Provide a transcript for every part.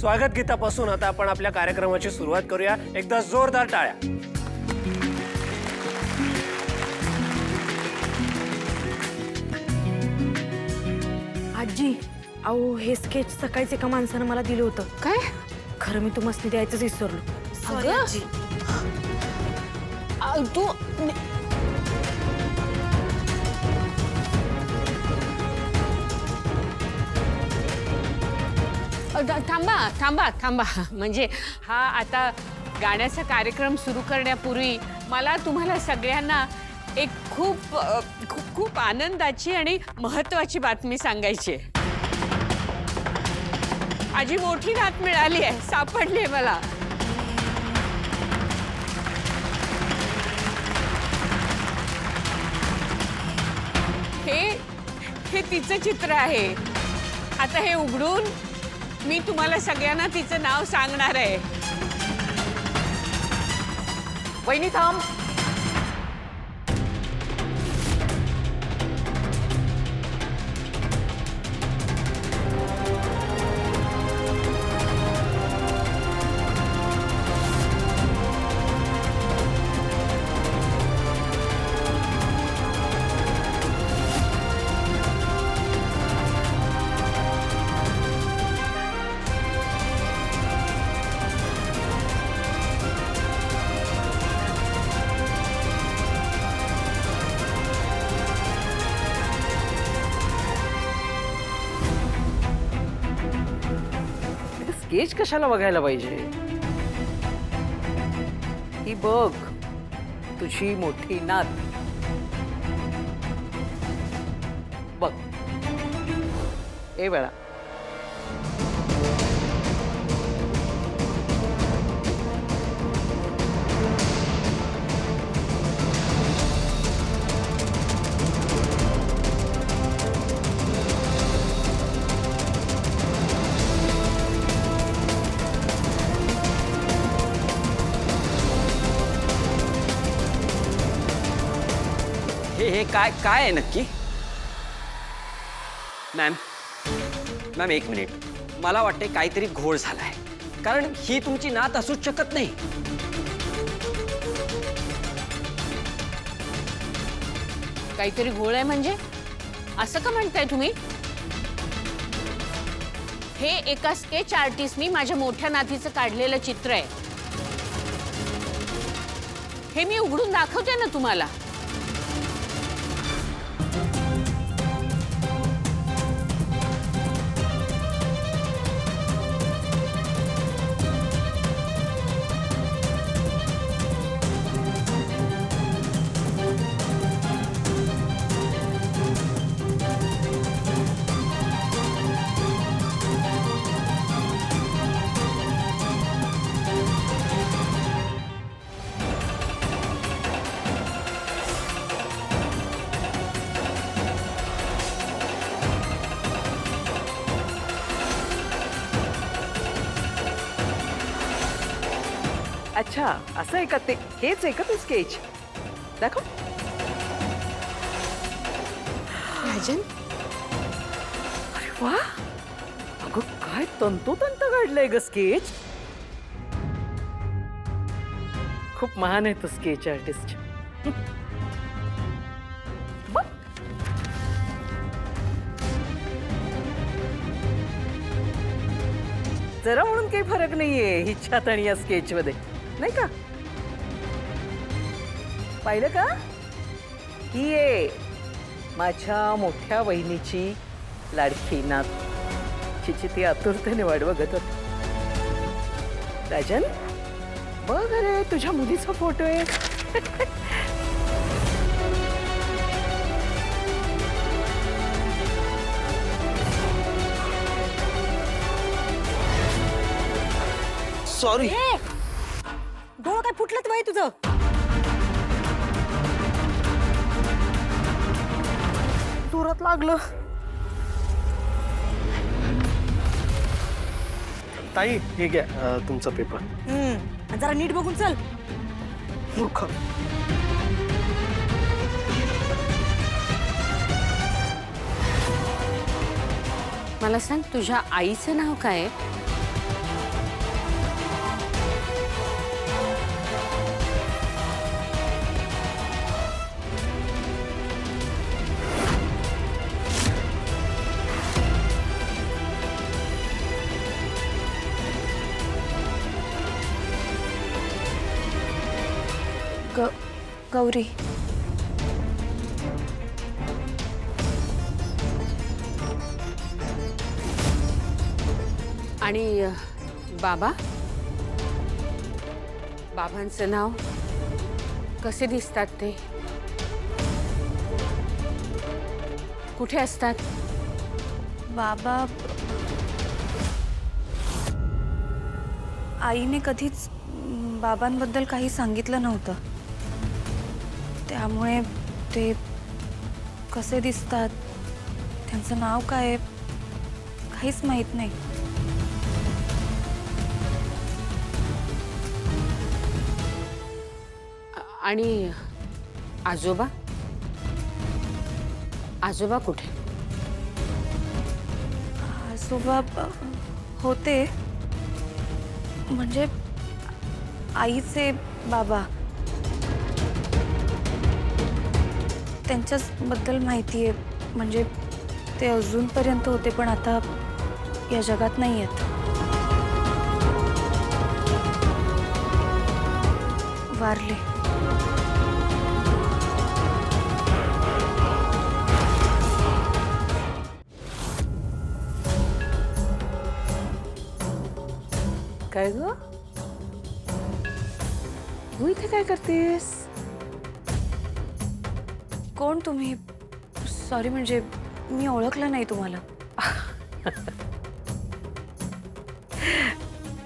स्वागत गीतापासून आता आपण आपल्या कार्यक्रमाची सुरुवात करूया. एकदा जोरदार टाळ्या. आजी, अहो हे स्केच सकाळीच एका माणसानं मला दिलं होतं. काय? खरं मी तुम्हाला द्यायचंच विसरलो. Sorry, अगं. आजी. तू थांबा थांबा थांबा. म्हणजे हा आता गाण्याचा कार्यक्रम सुरू करण्यापूर्वी मला तुम्हाला सगळ्यांना एक खूप खूप खूप आनंदाची आणि महत्त्वाची बातमी सांगायची आहे. माझी मोठी नात मिळाली आहे, सापडली आहे मला. हे तिचं चित्र आहे. आता हे उघडून मी तुम्हाला सगळ्यांना तिचं नाव सांगणार आहे. वहिनी थांब. स्केच कशाला बघायला पाहिजे? ही बघ, तुझी मोठी नात. बघ ए वेळा. हे काय काय आहे नक्की? मॅम मॅम एक मिनिट. मला वाटते काहीतरी घोळ झालाय, कारण ही तुमची नात असूच शकत नाही. काहीतरी घोळ आहे म्हणजे असं का म्हणताय तुम्ही? हे एका स्केच आर्टिस्टनी माझ्या मोठ्या नातीचं काढलेलं चित्र आहे. हे मी उघडून दाखवते ना तुम्हाला. अच्छा, असं आहे का? ते हेच आहे का ते स्केच? दाखव. राजन, अरे वा, अगं काय तंतोतंत काढलंय ग स्केच. खूप महान आहे तो स्केच आर्टिस्ट. बघ. जरा म्हणून काही फरक नाहीये हिच्यात आणि या स्केच मध्ये, नाही का? पाहिलं का? ही आहे माझ्या मोठ्या बहिणीची लाडकी नात. तिची ती आतुरतेने वाट बघत होती. राजन, बघ अरे, तुझ्या मुलीचा फोटो आहे. सॉरी. डोळं काय फुटलं बाई तुझं? जोरात लागलं. ताई हे घ्या तुमचा पेपर. जरा नीट बघून चल. मूर्ख. मला सांग, तुझ्या आईचं नाव काय आहे? गौरी. आणि बाबा बाबांचं नाव कसे दिसतात ते? कुठे असतात? बाबा आईने कधीच बाबांबद्दल काही सांगितलं नव्हतं. त्यामुळे ते कसे दिसतात, त्यांचं नाव काय आहे, काहीच माहीत नाही. आणि आजोबा आजोबा कुठे? आजोबा होते, म्हणजे आईचे बाबा. त्यांच्याच बद्दल माहिती आहे, म्हणजे ते अजूनपर्यंत होते पण आता या जगात नाही आहेत. वारले. काय ग, तू इथे काय करतेस? कोण तुम्ही? सॉरी, म्हणजे मी ओळखलं नाही तुम्हाला.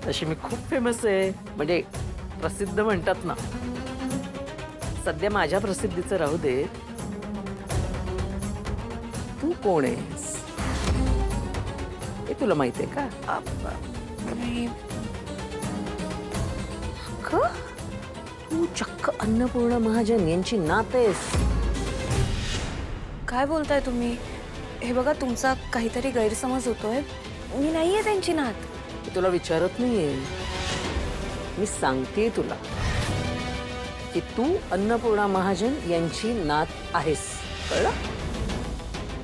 तशी मी खूप फेमस आहे, म्हणजे प्रसिद्ध म्हणतात ना. सध्या माझ्या प्रसिद्धीचं राहू दे, तू कोण आहेस हे तुला माहिती आहे का? मी तू चक्क अन्नपूर्णा महाजन यांची नात आहेस. काय बोलताय तुम्ही? हे बघा, तुमचा काहीतरी गैरसमज होतोय. मी नाहीये त्यांची नात. मी तुला विचारत नाहीये, मी सांगते तुला की तू अन्नपूर्णा महाजन यांची नात आहेस. कळलं?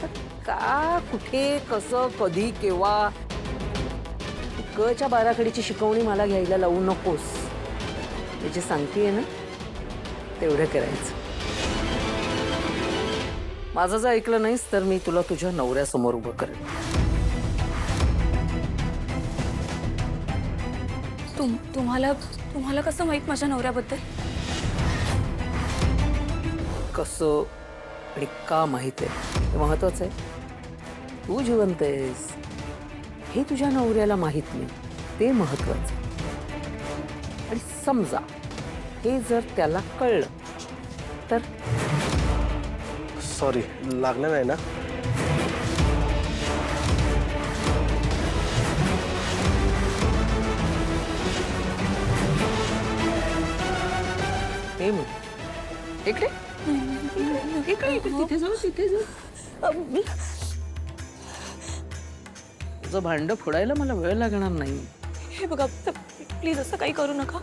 तर का, कुठे, कसं, कधी, केव्हा कच्या बाराखडीची शिकवणी मला घ्यायला लावू नकोस. मी जे सांगतेय ना तेवढं करायचं. माझं जर ऐकलं नाहीस तर मी तुला तुझ्या नवऱ्यासमोर उभं करेन. तुम्हाला कसं माहित माझ्या नवऱ्याबद्दल? कसं आणि का माहित आहे हे महत्वाचं आहे. तू जिवंत आहेस हे तुझ्या नवऱ्याला माहित नाही, ते महत्वाचं. आणि समजा हे जर त्याला कळलं तर? सॉरी, लागलं नाही ना? हे मुली इकडे इकडे तिथे जाऊ, तिथे जाऊ. तुझं भांड फोडायला मला वेळ लागणार नाही. हे बघा, प्लीज असं काही करू नका.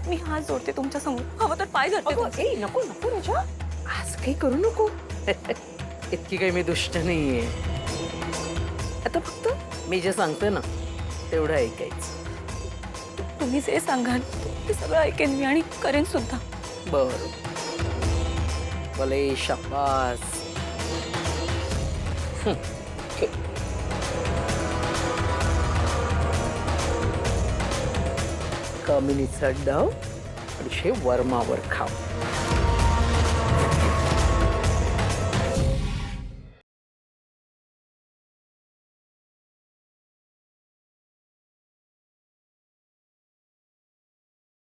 मी हात जोडते तुमच्या समोर. हवं तर पाय धरते तुमचे. ए, नको नको राजा, आज काही करू नको. इतकी काही मी दुष्ट नाहीये. आता फक्त मी जे सांगते ना तेवढं ऐकायचं. तुम्ही जे सांगाल ते सगळं ऐकेन मी आणि करेन सुद्धा. बर, भले, शाबास. कामिनीचा डाव आणि वर्मावर खाव.